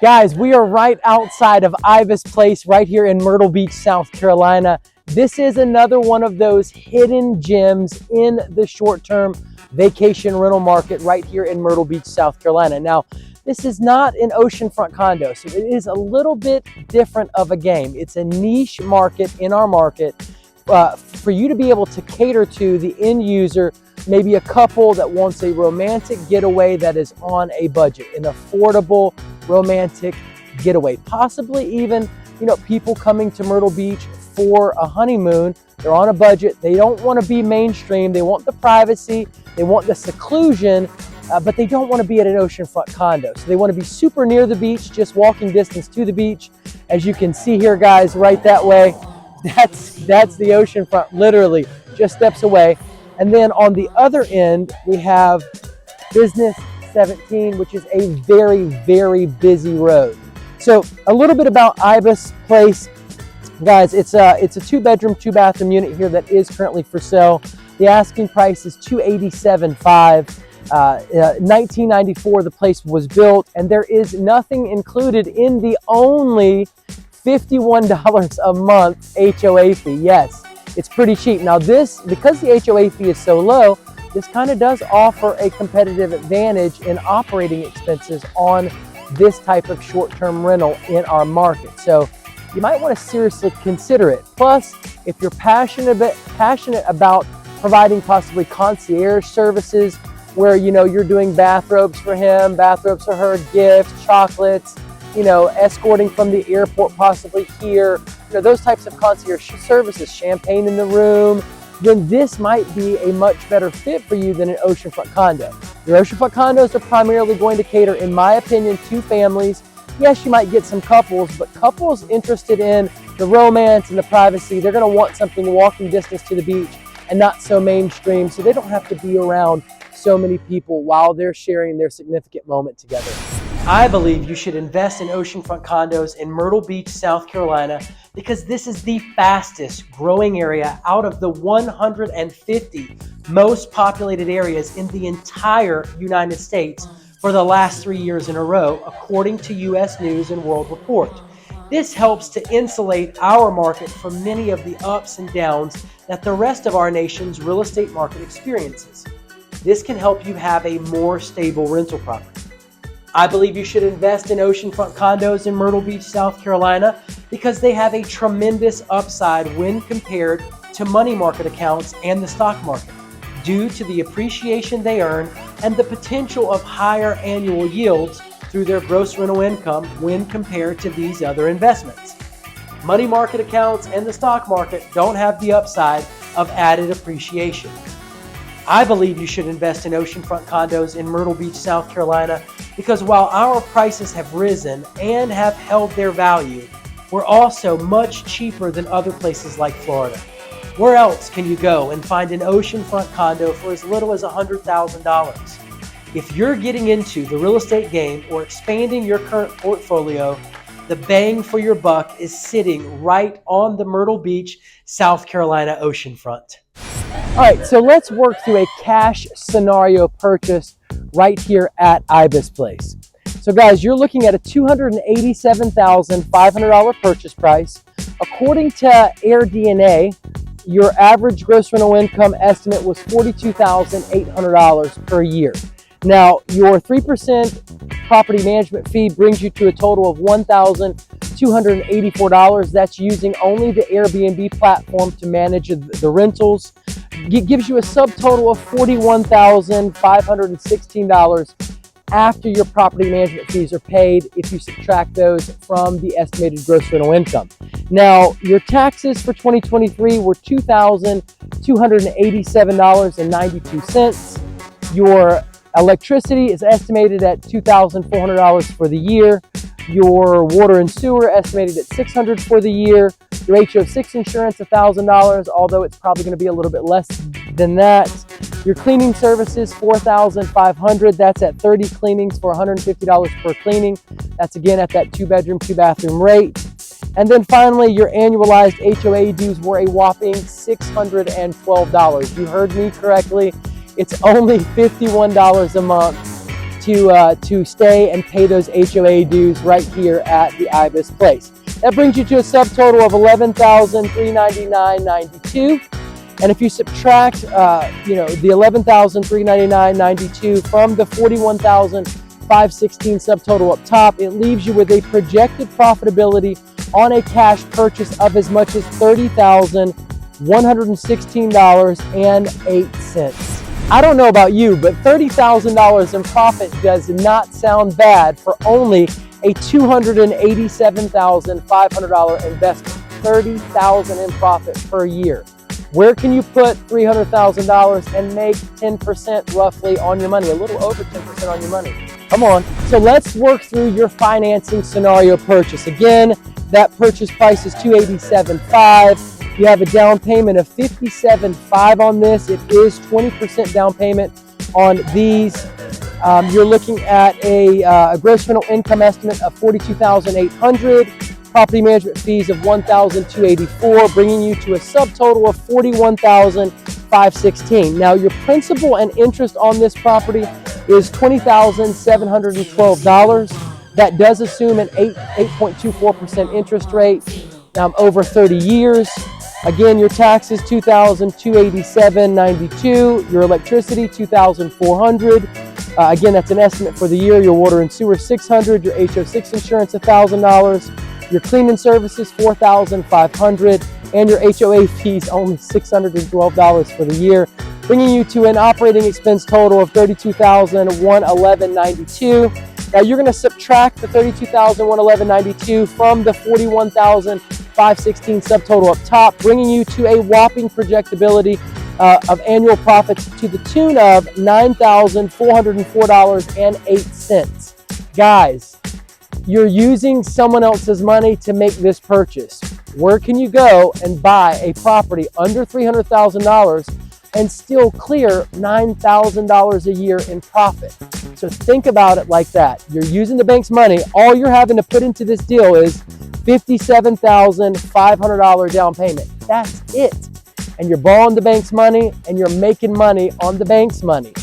Guys, we are right outside of Ibis Place right here in Myrtle Beach, South Carolina. This is another one of those hidden gems in the short-term vacation rental market right here in Myrtle Beach, South Carolina. Now, this is not an oceanfront condo, so it is a little bit different of a game. It's a niche market in our market for you to be able to cater to the end user, maybe a couple that wants a romantic getaway that is on a budget, an affordable romantic getaway, possibly even, people coming to Myrtle Beach for a honeymoon. They're on a budget. They don't want to be mainstream. They want the privacy. They want the seclusion, but they don't want to be at an oceanfront condo. So they want to be super near the beach, just walking distance to the beach. As you can see here, guys, right that way, that's the oceanfront, literally just steps away. And then on the other end, we have Business 17, which is a very, very busy road. So a little bit about Ibis Place. Guys, it's a 2-bedroom, 2-bathroom unit here that is currently for sale. The asking price is $287,500. 1994 the place was built, and there is nothing included in the only $51 a month HOA fee. Yes, it's pretty cheap. Now this, because the HOA fee is so low, this kind of does offer a competitive advantage in operating expenses on this type of short-term rental in our market. So you might want to seriously consider it. Plus, if you're passionate about providing possibly concierge services where you're doing bathrobes for him, bathrobes for her, gifts, chocolates, escorting from the airport possibly here, those types of concierge services, champagne in the room, then this might be a much better fit for you than an oceanfront condo. Your oceanfront condos are primarily going to cater, in my opinion, to families. Yes, you might get some couples, but couples interested in the romance and the privacy, they're going to want something walking distance to the beach and not so mainstream, so they don't have to be around so many people while they're sharing their significant moment together. I believe you should invest in oceanfront condos in Myrtle Beach, South Carolina, because this is the fastest growing area out of the 150 most populated areas in the entire United States for the last 3 years in a row, according to U.S. News and World Report. This helps to insulate our market from many of the ups and downs that the rest of our nation's real estate market experiences. This can help you have a more stable rental property. I believe you should invest in oceanfront condos in Myrtle Beach, South Carolina, because they have a tremendous upside when compared to money market accounts and the stock market, due to the appreciation they earn and the potential of higher annual yields through their gross rental income when compared to these other investments. Money market accounts and the stock market don't have the upside of added appreciation. I believe you should invest in oceanfront condos in Myrtle Beach, South Carolina, because while our prices have risen and have held their value, we're also much cheaper than other places like Florida. Where else can you go and find an oceanfront condo for as little as $100,000? If you're getting into the real estate game or expanding your current portfolio, the bang for your buck is sitting right on the Myrtle Beach, South Carolina oceanfront. All right, so let's work through a cash scenario purchase right here at Ibis Place. So guys, you're looking at a $287,500 purchase price. According to AirDNA, your average gross rental income estimate was $42,800 per year. Now, your 3% property management fee brings you to a total of $1,284. That's using only the Airbnb platform to manage the rentals. It gives you a subtotal of $41,516 after your property management fees are paid if you subtract those from the estimated gross rental income. Now, your taxes for 2023 were $2,287.92. Your electricity is estimated at $2,400 for the year. Your water and sewer estimated at $600 for the year. Your HO6 insurance, $1,000, although it's probably going to be a little bit less than that. Your cleaning services, $4,500. That's at 30 cleanings for $150 per cleaning. That's again at that 2-bedroom, 2-bathroom rate. And then finally, your annualized HOA dues were a whopping $612. You heard me correctly. It's only $51 a month to stay and pay those HOA dues right here at the Ibis Place. That brings you to a subtotal of $11,399.92. And if you subtract, the $11,399.92 from the $41,516 subtotal up top, it leaves you with a projected profitability on a cash purchase of as much as $30,116.08. I don't know about you, but $30,000 in profit does not sound bad for only a $287,500 investment. $30,000 in profit per year. Where can you put $300,000 and make 10% roughly on your money, a little over 10% on your money? Come on. So let's work through your financing scenario purchase. Again, that purchase price is $287,500. You have a down payment of $57,500 on this. It is 20% down payment on these. You're looking at a gross rental income estimate of $42,800. Property management fees of $1,284, bringing you to a subtotal of $41,516. Now, your principal and interest on this property is $20,712. That does assume an 8.24% interest rate over 30 years. Again, your taxes $2,287.92. Your electricity $2,400. Again, that's an estimate for the year. Your water and sewer $600. Your HO6 insurance $1,000. Your cleaning services $4,500, and your HOA fees only $612 for the year, bringing you to an operating expense total of $32,111.92. Now you're going to subtract the $32,111.92 from the $41,516 subtotal up top, bringing you to a whopping projectability of annual profits to the tune of $9,404.08. Guys, you're using someone else's money to make this purchase. Where can you go and buy a property under $300,000 and still clear $9,000 a year in profit? So think about it like that. You're using the bank's money. All you're having to put into this deal is $57,500 down payment. That's it. And you're borrowing the bank's money and you're making money on the bank's money.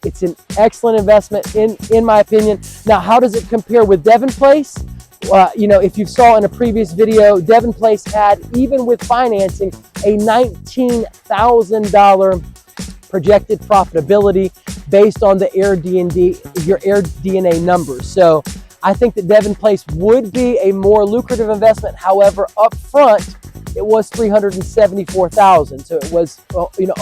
It's an excellent investment in my opinion. Now, how does it compare with Devon Place? If you saw in a previous video, Devon Place had, even with financing, a $19,000 projected profitability based on the your AirDNA numbers. So I think that Devon Place would be a more lucrative investment. However, up front, it was $374,000. So it was,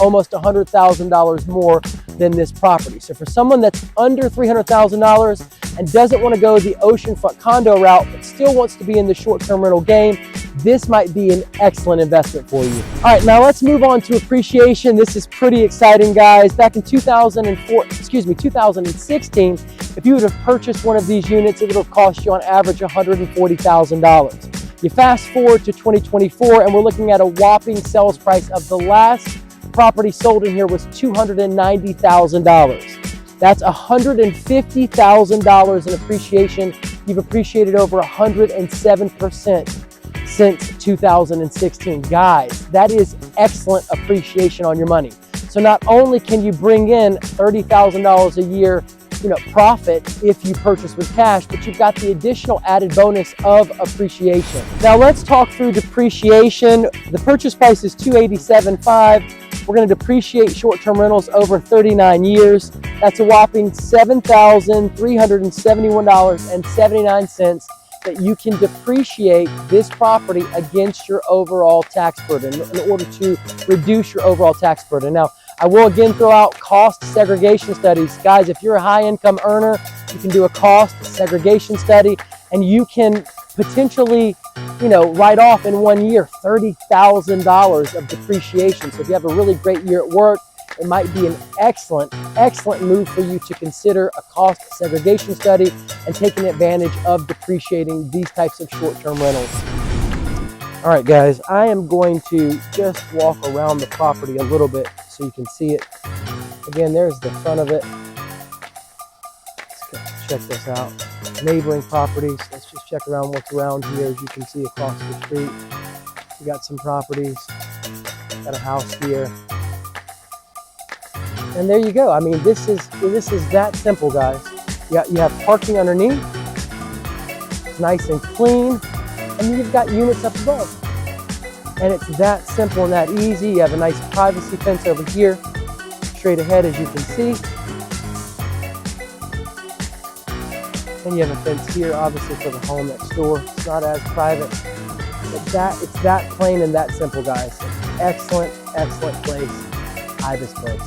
almost $100,000 more than this property. So for someone that's under $300,000 and doesn't want to go the oceanfront condo route, but still wants to be in the short-term rental game, this might be an excellent investment for you. All right, now let's move on to appreciation. This is pretty exciting, guys. Back in 2016, if you would have purchased one of these units, it would have cost you on average $140,000. You fast forward to 2024, and we're looking at a whopping sales price of the last property sold in here was $290,000. That's $150,000 in appreciation. You've appreciated over 107% since 2016. Guys, that is excellent appreciation on your money. So not only can you bring in $30,000 a year profit if you purchase with cash, but you've got the additional added bonus of appreciation. Now let's talk through depreciation. The purchase price is $287,500. We're going to depreciate short-term rentals over 39 years. That's a whopping $7,371.79 that you can depreciate this property against your overall tax burden in order to reduce your overall tax burden. Now, I will again throw out cost segregation studies. Guys, if you're a high income earner, you can do a cost segregation study and you can potentially, write off in 1 year $30,000 of depreciation. So if you have a really great year at work, it might be an excellent move for you to consider a cost segregation study and taking advantage of depreciating these types of short-term rentals. All right, guys, I am going to just walk around the property a little bit so you can see it. Again, there's the front of it. Let's check this out. Neighboring properties. Let's just check around what's around here. As you can see across the street, we got some properties. Got a house here. And there you go. I mean, this is that simple, guys. You have parking underneath. It's nice and clean. And then you've got units up above. And it's that simple and that easy. You have a nice privacy fence over here, straight ahead as you can see. And you have a fence here, obviously for the home next door. It's not as private. But it's that plain and that simple, guys. Excellent, excellent place, Ibis Place.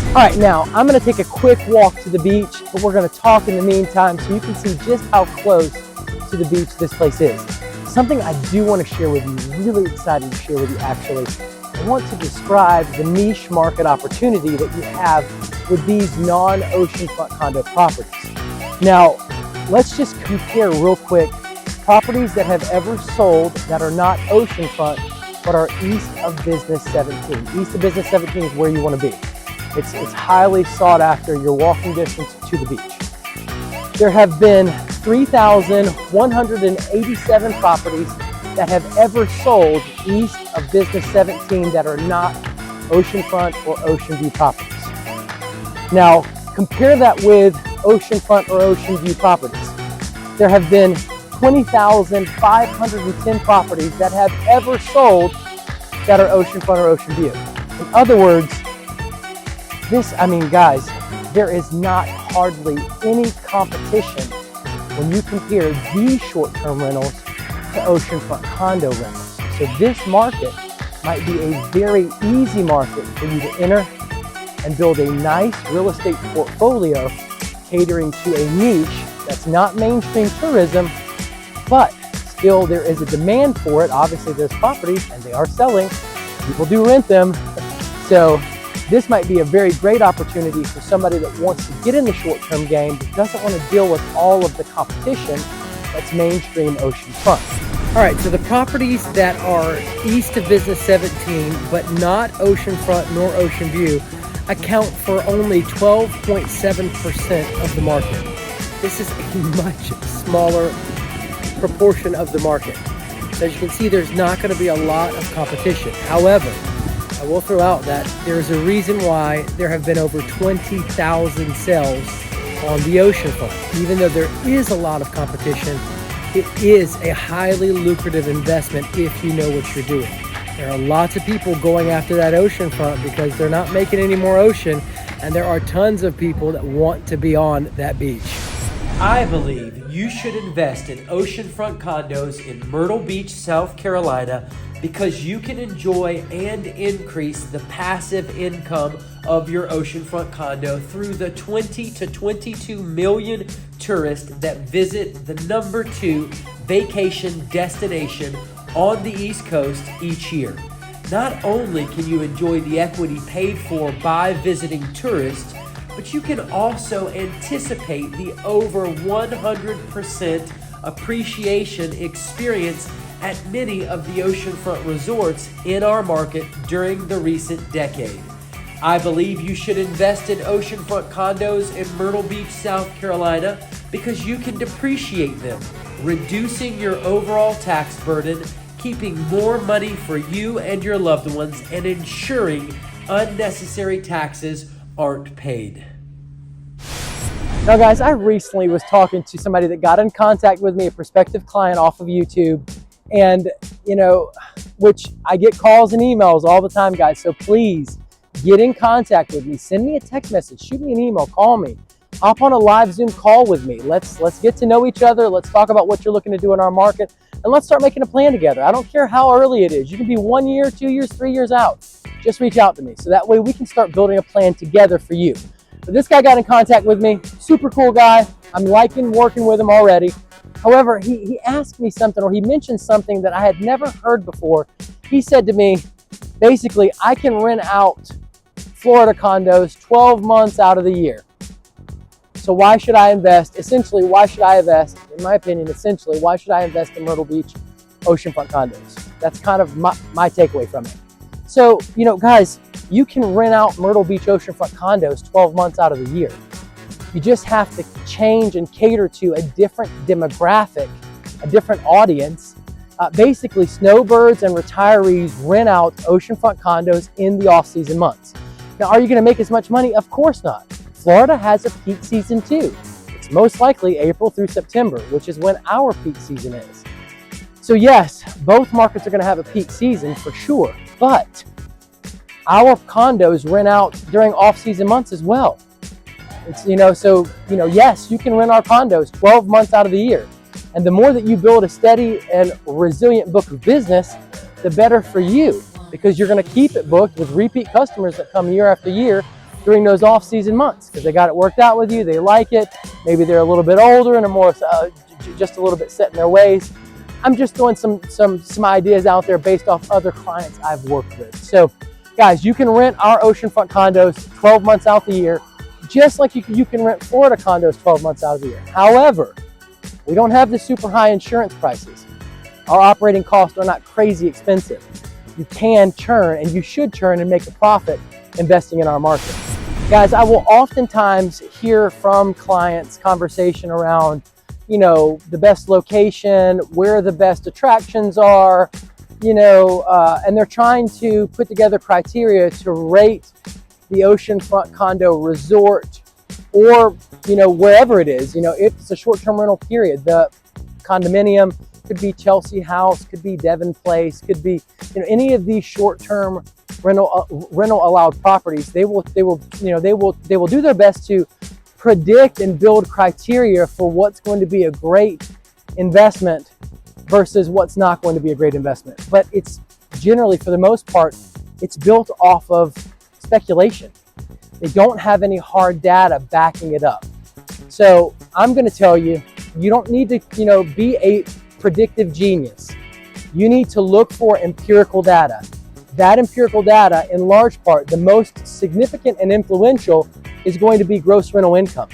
All right, now I'm gonna take a quick walk to the beach, but we're gonna talk in the meantime so you can see just how close to the beach this place is. Something I do want to share with you, really excited to share with you actually. I want to describe the niche market opportunity that you have with these non-oceanfront condo properties. Now, let's just compare real quick properties that have ever sold that are not oceanfront, but are east of Business 17. East of Business 17 is where you want to be. It's highly sought after. You're walking distance to the beach. There have been 3,187 properties that have ever sold east of Business 17 that are not oceanfront or ocean view properties. Now, compare that with oceanfront or ocean view properties. There have been 20,510 properties that have ever sold that are oceanfront or ocean view. In other words, guys, there is not hardly any competition when you compare these short-term rentals to oceanfront condo rentals. So this market might be a very easy market for you to enter and build a nice real estate portfolio catering to a niche that's not mainstream tourism, but still there is a demand for it. Obviously there's properties and they are selling. People do rent them. So this might be a very great opportunity for somebody that wants to get in the short-term game but doesn't want to deal with all of the competition that's mainstream oceanfront. All right, so the properties that are east of Business 17 but not oceanfront nor ocean view account for only 12.7% of the market. This is a much smaller proportion of the market. So as you can see, there's not going to be a lot of competition. However, I will throw out that there's a reason why there have been over 20,000 sales on the oceanfront. Even though there is a lot of competition, it is a highly lucrative investment if you know what you're doing. There are lots of people going after that oceanfront because they're not making any more ocean, and there are tons of people that want to be on that beach. I believe you should invest in oceanfront condos in Myrtle Beach, South Carolina, because you can enjoy and increase the passive income of your oceanfront condo through the 20 to 22 million tourists that visit the #2 vacation destination on the East Coast each year. Not only can you enjoy the equity paid for by visiting tourists, but you can also anticipate the over 100% appreciation experience at many of the oceanfront resorts in our market during the recent decade. I believe you should invest in oceanfront condos in Myrtle Beach, South Carolina, because you can depreciate them, reducing your overall tax burden, keeping more money for you and your loved ones, and ensuring unnecessary taxes aren't paid. Now guys, I recently was talking to somebody that got in contact with me, a prospective client off of YouTube, and which I get calls and emails all the time, guys. So please get in contact with me. Send me a text message, shoot me an email, call me, hop on a live Zoom call with me. Let's get to know each other. Let's talk about what you're looking to do in our market, and let's start making a plan together. I don't care how early it is. You can be 1 year, 2 years, 3 years out. Just reach out to me. So that way we can start building a plan together for you. But this guy got in contact with me, super cool guy. I'm liking working with him already. However, he asked me something, or he mentioned something that I had never heard before. He said to me, basically, I can rent out Florida condos 12 months out of the year. So why should I invest? Essentially, why should I invest? In my opinion, essentially, why should I invest in Myrtle Beach Oceanfront Condos? That's kind of my takeaway from it. So, guys, you can rent out Myrtle Beach Oceanfront Condos 12 months out of the year. You just have to change and cater to a different demographic, a different audience. Basically, snowbirds and retirees rent out oceanfront condos in the off-season months. Now, are you going to make as much money? Of course not. Florida has a peak season too. It's most likely April through September, which is when our peak season is. So yes, both markets are going to have a peak season for sure, but our condos rent out during off-season months as well. It's, yes, you can rent our condos 12 months out of the year. And the more that you build a steady and resilient book of business, the better for you, because you're going to keep it booked with repeat customers that come year after year during those off-season months because they got it worked out with you, they like it, maybe they're a little bit older and are more just a little bit set in their ways. I'm just throwing some ideas out there based off other clients I've worked with. So guys, you can rent our oceanfront condos 12 months out the year, just like you can rent Florida condos 12 months out of the year. However, we don't have the super high insurance prices. Our operating costs are not crazy expensive. You can churn, and you should churn and make a profit investing in our market. Guys, I will oftentimes hear from clients conversation around, the best location, where the best attractions are, and they're trying to put together criteria to rate the oceanfront condo resort or, wherever it is. If it's a short-term rental period, the condominium could be Chelsea House, could be Devon Place, could be, any of these short-term rental allowed properties. They will do their best to predict and build criteria for what's going to be a great investment versus what's not going to be a great investment. But it's generally, for the most part, it's built off of speculation. They don't have any hard data backing it up. So I'm going to tell you, you don't need to, be a predictive genius. You need to look for empirical data. That empirical data, in large part, the most significant and influential is going to be gross rental income.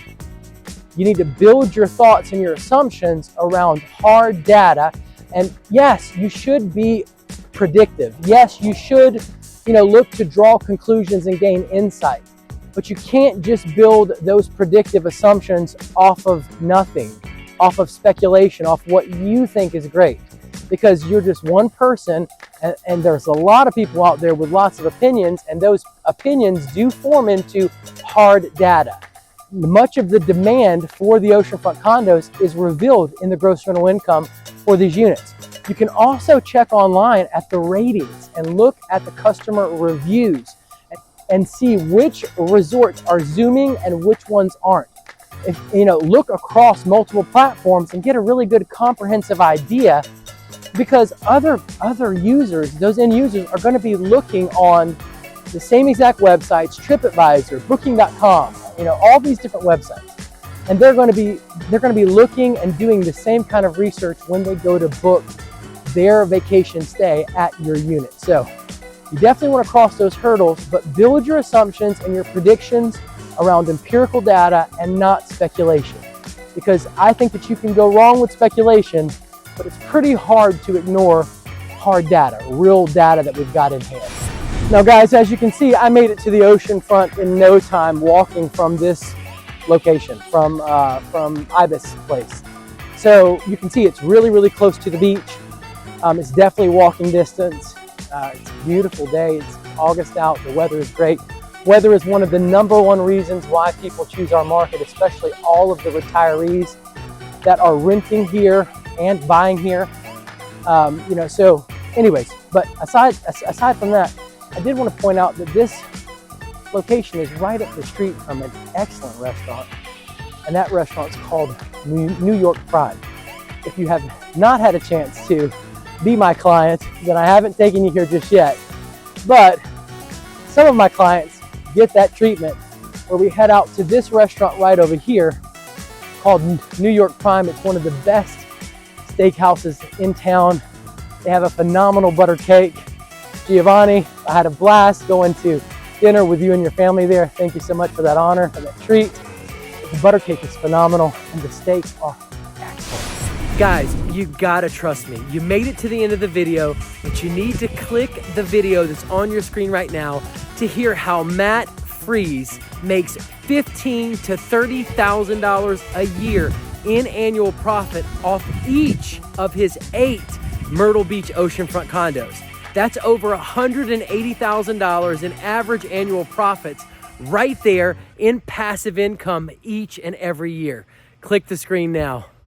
You need to build your thoughts and your assumptions around hard data. And yes, you should be predictive. Yes, you should, look to draw conclusions and gain insight. But you can't just build those predictive assumptions off of nothing, off of speculation, off what you think is great. Because you're just one person, and there's a lot of people out there with lots of opinions, and those opinions do form into hard data. Much of the demand for the oceanfront condos is revealed in the gross rental income for these units. You can also check online at the ratings and look at the customer reviews and see which resorts are zooming and which ones aren't. Look across multiple platforms and get a really good comprehensive idea, because other users, those end users, are going to be looking on the same exact websites, TripAdvisor, Booking.com, all these different websites, and they're going to be looking and doing the same kind of research when they go to book their vacation stay at your unit. So you definitely want to cross those hurdles, but build your assumptions and your predictions around empirical data and not speculation, because I think that you can go wrong with speculation, but it's pretty hard to ignore hard data, real data that we've got in hand. Now guys, as you can see, I made it to the oceanfront in no time walking from this location, from Ibis Place. So you can see it's really, really close to the beach. It's definitely walking distance. It's a beautiful day. It's August out. The weather is great. Weather is one of the number one reasons why people choose our market, especially all of the retirees that are renting here and buying here. So anyways, but aside from that, I did want to point out that this location is right up the street from an excellent restaurant, and that restaurant is called New York Prime. If you have not had a chance to be my client, then I haven't taken you here just yet, but some of my clients get that treatment where we head out to this restaurant right over here called New York Prime. It's one of the best steakhouses in town. They have a phenomenal butter cake. Giovanni, I had a blast going to dinner with you and your family there. Thank you so much for that honor and that treat. The butter cake is phenomenal and the steaks are excellent. Guys, you gotta trust me. You made it to the end of the video, but you need to click the video that's on your screen right now to hear how Matt Freeze makes $15,000 to $30,000 a year in annual profit off each of his 8 Myrtle Beach Oceanfront condos. That's over $180,000 in average annual profits right there in passive income each and every year. Click the screen now.